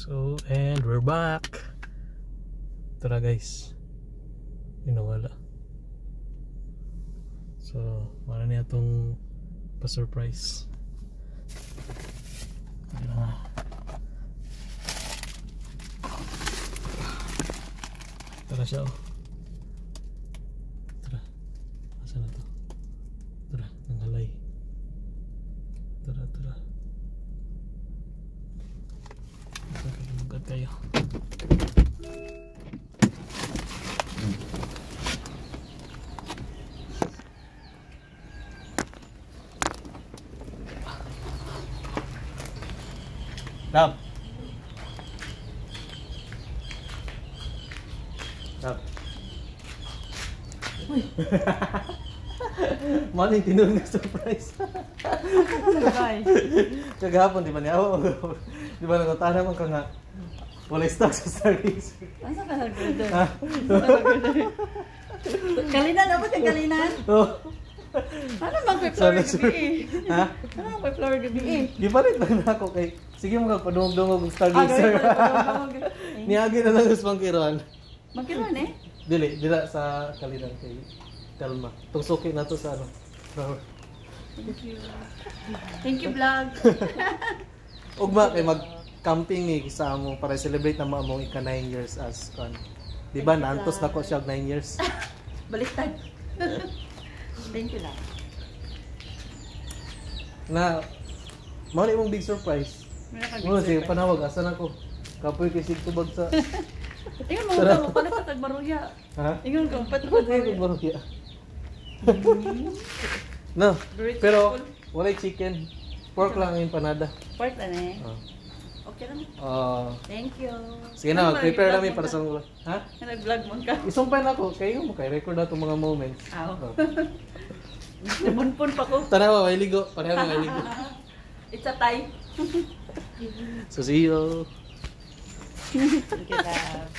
So, and we're back. Tara guys. Inawala. So, wala niya itong pa-surprise. Tara siya oh. Tara. Asa na to? Tara, nanghalay. Tara. Magkat kayo. Dap. Uy. Mali tinulong na surprise. Kagahapon di ba niya? Di ba nagkatahan naman ka nga wala stock sa Stargazer. Asa ka nag-order? Kalinan ako sa kalinan? Oo. Ano mag-flower gabi Ha? Ano mag-flower gabi Gipalit lang na ako kay sige mo kagpadungog-dungog ng Stargazer. Niagi na lang sa pangkiron. Magkiron eh? Dila sa kalinan kay Telma. Tungsuki na to sa ano. Thank you. Thank you vlog. Ugma kay mag-camping ni sa amo para celebrate na mo among ika 9 years as kon. Di ba naantos na ko siya 9 years. Baliktad. Thank you lang. Na mao ni mong big surprise. Mo sige panawag asan ako. Kapoy kay sig tubag sa. Tingnan mo ka pala sa tagbaruya. Ha? Tingnan ko pat Ko tagbaruya. No, pero wala chicken. Pork lang yung panada. Pork na eh. Okay lang. Thank you. Sige na, prepare namin para sa mga. Ha? Nag-vlog mo ka. Isumpay na ako. Kayo mo kay record na itong mga moments. Nabunpun pa ko. Tanawa, may ligo. Pareho na may ligo. It's a tie. So see you. Thank you, love.